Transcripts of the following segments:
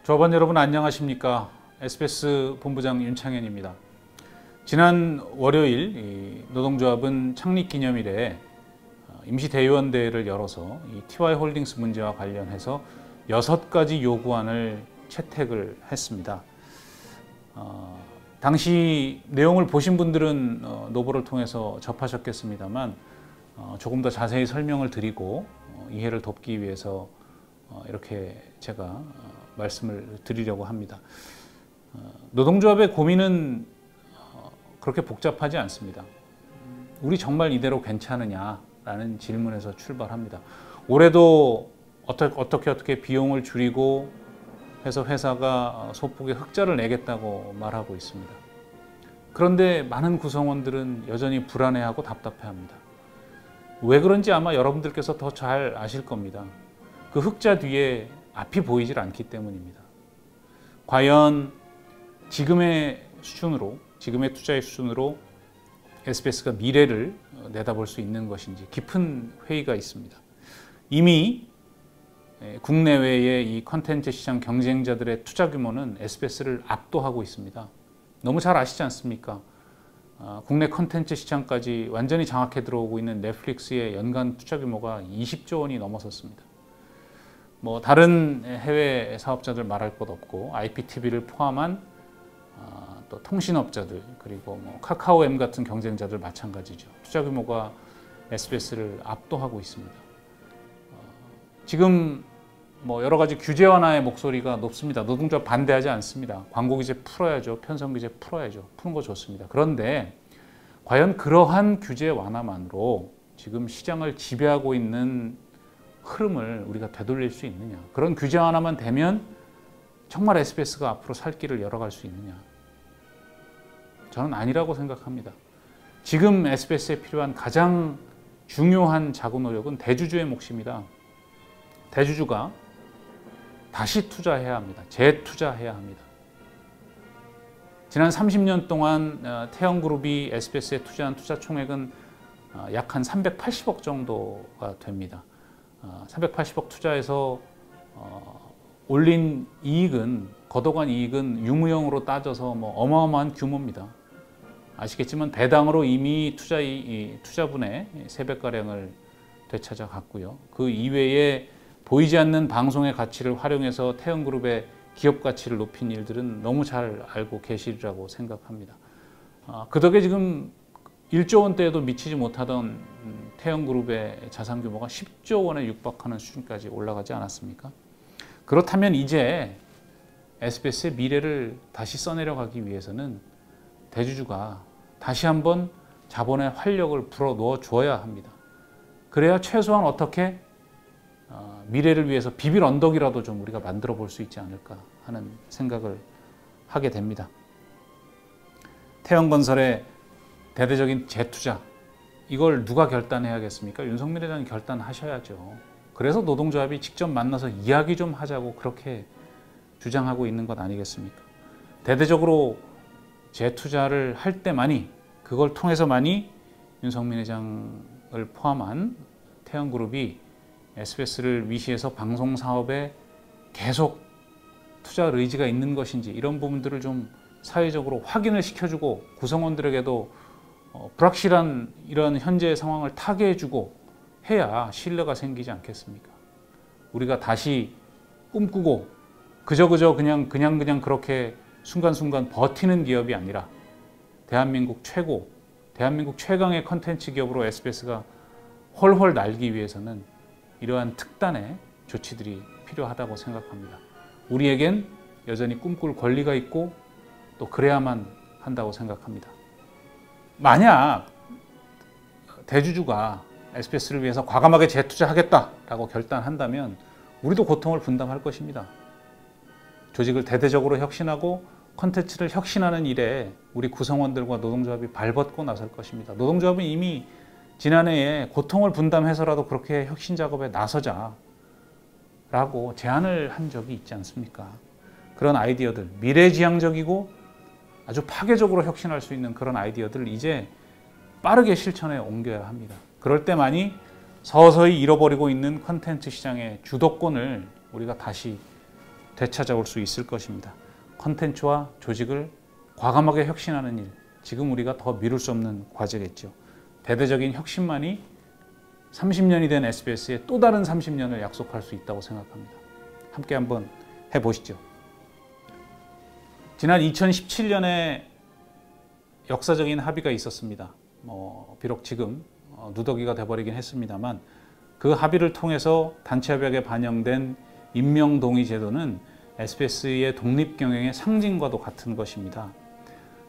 조합원 여러분 안녕하십니까? SBS 본부장 윤창현입니다. 지난 월요일 노동조합은 창립기념일에 임시대의원대회를 열어서 이 TY홀딩스 문제와 관련해서 6가지 요구안을 채택을 했습니다. 당시 내용을 보신 분들은 노보를 통해서 접하셨겠습니다만 조금 더 자세히 설명을 드리고 이해를 돕기 위해서 이렇게 제가 말씀을 드리려고 합니다. 노동조합의 고민은 그렇게 복잡하지 않습니다. 우리 정말 이대로 괜찮으냐라는 질문에서 출발합니다. 올해도 어떻게 비용을 줄이고 해서 회사가 소폭의 흑자를 내겠다고 말하고 있습니다. 그런데 많은 구성원들은 여전히 불안해하고 답답해합니다. 왜 그런지 아마 여러분들께서 더 잘 아실 겁니다. 그 흑자 뒤에 앞이 보이질 않기 때문입니다. 과연 지금의 수준으로, 지금의 투자의 수준으로 SBS가 미래를 내다볼 수 있는 것인지 깊은 회의가 있습니다. 이미 국내외의 이 콘텐츠 시장 경쟁자들의 투자 규모는 SBS를 압도하고 있습니다. 너무 잘 아시지 않습니까? 국내 콘텐츠 시장까지 완전히 장악해 들어오고 있는 넷플릭스의 연간 투자 규모가 20조 원이 넘어섰습니다. 다른 해외 사업자들 말할 것 없고 IPTV를 포함한 또 통신업자들 그리고 카카오엠 같은 경쟁자들 마찬가지죠. 투자 규모가 SBS를 압도하고 있습니다. 지금 여러 가지 규제 완화의 목소리가 높습니다. 노동조합 반대하지 않습니다. 광고 규제 풀어야죠. 편성 규제 풀어야죠. 푸는 거 좋습니다. 그런데 과연 그러한 규제 완화만으로 지금 시장을 지배하고 있는 흐름을 우리가 되돌릴 수 있느냐? 그런 규제 하나만 되면 정말 SBS가 앞으로 살 길을 열어갈 수 있느냐? 저는 아니라고 생각합니다. 지금 SBS에 필요한 가장 중요한 자구 노력은 대주주의 몫입니다. 대주주가 다시 투자해야 합니다. 재투자해야 합니다. 지난 30년 동안 태영그룹이 SBS에 투자한 투자 총액은 약 한 380억 정도가 됩니다. 380억 투자해서 올린 이익은, 걷어간 이익은 유무형으로 따져서 어마어마한 규모입니다. 아시겠지만 배당으로 이미 투자분의 3배가량을 되찾아 갔고요. 그 이외에 보이지 않는 방송의 가치를 활용해서 태영그룹의 기업 가치를 높인 일들은 너무 잘 알고 계시리라고 생각합니다. 그 덕에 지금 1조 원대에도 미치지 못하던 태영그룹의 자산 규모가 10조 원에 육박하는 수준까지 올라가지 않았습니까? 그렇다면 이제 SBS의 미래를 다시 써내려가기 위해서는 대주주가 다시 한번 자본의 활력을 불어넣어 줘야 합니다. 그래야 최소한 어떻게 미래를 위해서 비빌 언덕이라도 좀 우리가 만들어 볼 수 있지 않을까 하는 생각을 하게 됩니다. 태영건설의 대대적인 재투자, 이걸 누가 결단해야겠습니까? 윤석열 회장이 결단하셔야죠. 그래서 노동조합이 직접 만나서 이야기 좀 하자고 그렇게 주장하고 있는 것 아니겠습니까? 대대적으로 재투자를 할 때만이, 그걸 통해서만이 윤석열 회장을 포함한 태영그룹이 SBS를 위시해서 방송사업에 계속 투자할 의지가 있는 것인지 이런 부분들을 좀 사회적으로 확인을 시켜주고 구성원들에게도 불확실한 이런 현재의 상황을 타개해주고 해야 신뢰가 생기지 않겠습니까? 우리가 다시 꿈꾸고 그저 그냥 그렇게 순간순간 버티는 기업이 아니라 대한민국 최강의 컨텐츠 기업으로 SBS가 훨훨 날기 위해서는 이러한 특단의 조치들이 필요하다고 생각합니다. 우리에겐 여전히 꿈꿀 권리가 있고 또 그래야만 한다고 생각합니다. 만약 대주주가 SBS를 위해서 과감하게 재투자하겠다라고 결단한다면 우리도 고통을 분담할 것입니다. 조직을 대대적으로 혁신하고 콘텐츠를 혁신하는 일에 우리 구성원들과 노동조합이 발벗고 나설 것입니다. 노동조합은 이미 지난해에 고통을 분담해서라도 그렇게 혁신 작업에 나서자라고 제안을 한 적이 있지 않습니까? 그런 아이디어들, 미래지향적이고 아주 파괴적으로 혁신할 수 있는 그런 아이디어들을 이제 빠르게 실천에 옮겨야 합니다. 그럴 때만이 서서히 잃어버리고 있는 콘텐츠 시장의 주도권을 우리가 다시 되찾아올 수 있을 것입니다. 컨텐츠와 조직을 과감하게 혁신하는 일, 지금 우리가 더 미룰 수 없는 과제겠죠. 대대적인 혁신만이 30년이 된 SBS의 또 다른 30년을 약속할 수 있다고 생각합니다. 함께 한번 해보시죠. 지난 2017년에 역사적인 합의가 있었습니다. 비록 지금 누더기가 돼버리긴 했습니다만 그 합의를 통해서 단체협약에 반영된 임명동의 제도는 SBS의 독립경영의 상징과도 같은 것입니다.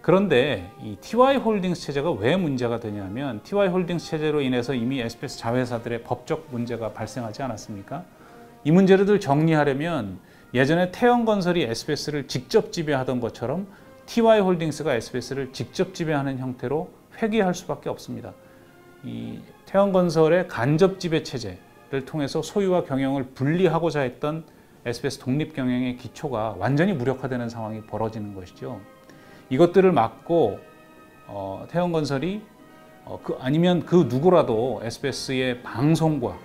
그런데 이 TY홀딩스 체제가 왜 문제가 되냐면 TY홀딩스 체제로 인해서 이미 SBS 자회사들의 법적 문제가 발생하지 않았습니까? 이 문제를 정리하려면 예전에 태영건설이 SBS를 직접 지배하던 것처럼 TY홀딩스가 SBS를 직접 지배하는 형태로 회귀할 수밖에 없습니다. 이 태영건설의 간접 지배 체제를 통해서 소유와 경영을 분리하고자 했던 SBS 독립 경영의 기초가 완전히 무력화되는 상황이 벌어지는 것이죠. 이것들을 막고 태영건설이 아니면 그 누구라도 SBS의 방송과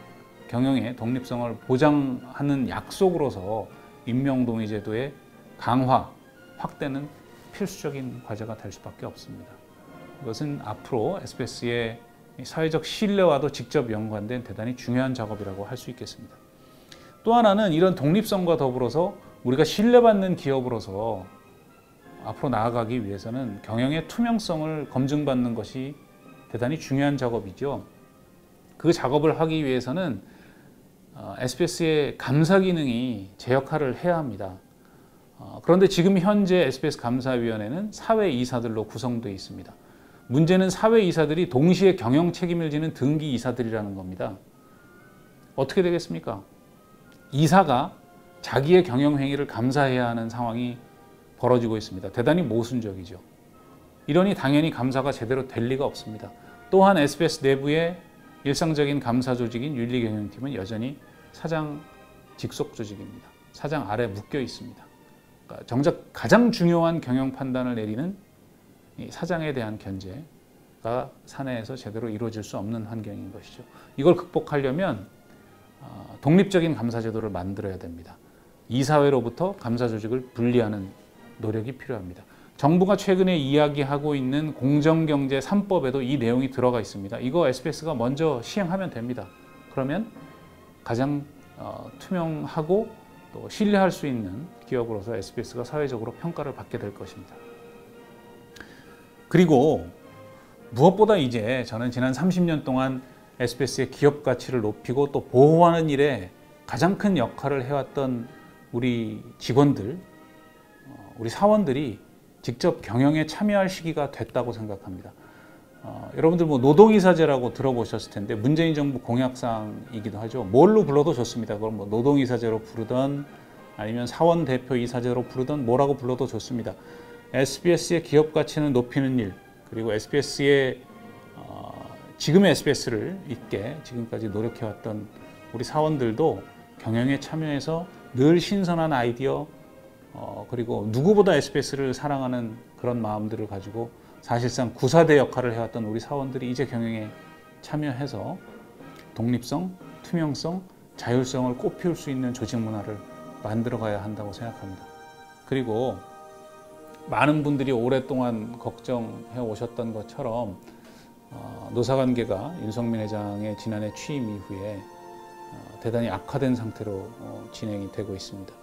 경영의 독립성을 보장하는 약속으로서 임명동의 제도의 강화, 확대는 필수적인 과제가 될 수밖에 없습니다. 이것은 앞으로 SBS의 사회적 신뢰와도 직접 연관된 대단히 중요한 작업이라고 할 수 있겠습니다. 또 하나는 이런 독립성과 더불어서 우리가 신뢰받는 기업으로서 앞으로 나아가기 위해서는 경영의 투명성을 검증받는 것이 대단히 중요한 작업이죠. 그 작업을 하기 위해서는 SBS의 감사 기능이 제 역할을 해야 합니다. 그런데 지금 현재 SBS 감사위원회는 사회이사들로 구성되어 있습니다. 문제는 사회이사들이 동시에 경영 책임을 지는 등기이사들이라는 겁니다. 어떻게 되겠습니까? 이사가 자기의 경영행위를 감사해야 하는 상황이 벌어지고 있습니다. 대단히 모순적이죠. 이러니 당연히 감사가 제대로 될 리가 없습니다. 또한 SBS 내부의 일상적인 감사 조직인 윤리경영팀은 여전히 사장 직속 조직입니다. 사장 아래 묶여 있습니다. 그러니까 정작 가장 중요한 경영 판단을 내리는 이 사장에 대한 견제가 사내에서 제대로 이루어질 수 없는 환경인 것이죠. 이걸 극복하려면 독립적인 감사 제도를 만들어야 됩니다. 이사회로부터 감사 조직을 분리하는 노력이 필요합니다. 정부가 최근에 이야기하고 있는 공정경제 3법에도 이 내용이 들어가 있습니다. 이거 SBS가 먼저 시행하면 됩니다. 그러면 가장 투명하고 또 신뢰할 수 있는 기업으로서 SBS가 사회적으로 평가를 받게 될 것입니다. 그리고 무엇보다 이제 저는 지난 30년 동안 SBS의 기업 가치를 높이고 또 보호하는 일에 가장 큰 역할을 해왔던 우리 직원들, 우리 사원들이 직접 경영에 참여할 시기가 됐다고 생각합니다. 여러분들 노동이사제라고 들어보셨을 텐데 문재인 정부 공약사항이기도 하죠. 뭘로 불러도 좋습니다. 그걸 노동이사제로 부르던 아니면 사원대표이사제로 부르던 뭐라고 불러도 좋습니다. SBS의 기업 가치는 높이는 일, 그리고 SBS의 지금의 SBS를 잇게 지금까지 노력해왔던 우리 사원들도 경영에 참여해서 늘 신선한 아이디어, 그리고 누구보다 SBS를 사랑하는 그런 마음들을 가지고 사실상 구사대 역할을 해왔던 우리 사원들이 이제 경영에 참여해서 독립성, 투명성, 자율성을 꽃피울 수 있는 조직 문화를 만들어가야 한다고 생각합니다. 그리고 많은 분들이 오랫동안 걱정해 오셨던 것처럼 노사관계가 윤석민 회장의 지난해 취임 이후에 대단히 악화된 상태로 진행이 되고 있습니다.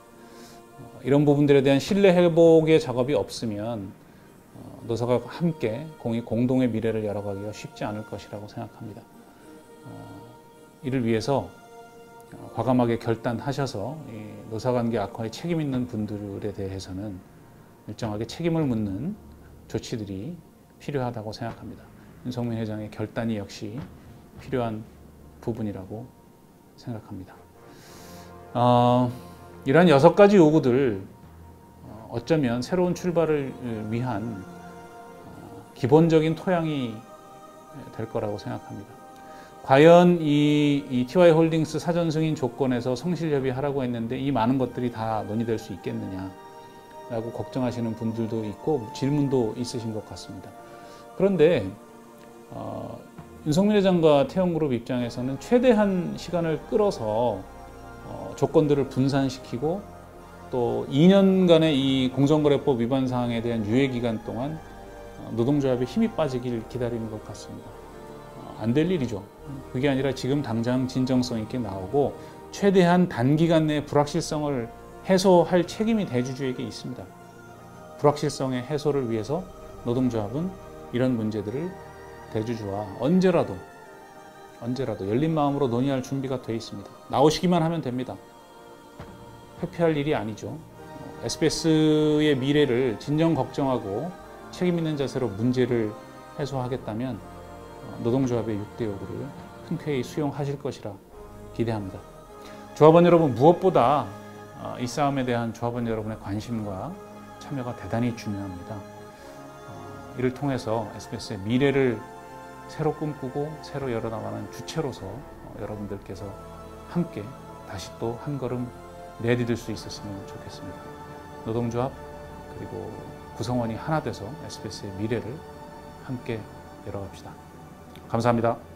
이런 부분들에 대한 신뢰 회복의 작업이 없으면 노사가 함께 공동의 미래를 열어가기가 쉽지 않을 것이라고 생각합니다. 이를 위해서 과감하게 결단하셔서 노사관계 악화에 책임 있는 분들에 대해서는 일정하게 책임을 묻는 조치들이 필요하다고 생각합니다. 윤석민 회장의 결단이 역시 필요한 부분이라고 생각합니다. 이러한 6가지 요구들 어쩌면 새로운 출발을 위한 기본적인 토양이 될 거라고 생각합니다. 과연 이 TY홀딩스 사전 승인 조건에서 성실협의하라고 했는데 이 많은 것들이 다 논의될 수 있겠느냐라고 걱정하시는 분들도 있고 질문도 있으신 것 같습니다. 그런데 윤석민 회장과 태영그룹 입장에서는 최대한 시간을 끌어서 조건들을 분산시키고 또 2년간의 이 공정거래법 위반 사항에 대한 유예 기간 동안 노동조합의 힘이 빠지길 기다리는 것 같습니다. 안 될 일이죠. 그게 아니라 지금 당장 진정성 있게 나오고 최대한 단기간 내에 불확실성을 해소할 책임이 대주주에게 있습니다. 불확실성의 해소를 위해서 노동조합은 이런 문제들을 대주주와 언제라도 열린 마음으로 논의할 준비가 되어 있습니다. 나오시기만 하면 됩니다. 회피할 일이 아니죠. SBS의 미래를 진정 걱정하고 책임 있는 자세로 문제를 해소하겠다면 노동조합의 6대 요구를 흔쾌히 수용하실 것이라 기대합니다. 조합원 여러분, 무엇보다 이 싸움에 대한 조합원 여러분의 관심과 참여가 대단히 중요합니다. 이를 통해서 SBS의 미래를 새로 꿈꾸고 새로 열어나가는 주체로서 여러분들께서 함께 다시 또 한 걸음 내디딜 수 있었으면 좋겠습니다. 노동조합 그리고 구성원이 하나 돼서 SBS의 미래를 함께 열어갑시다. 감사합니다.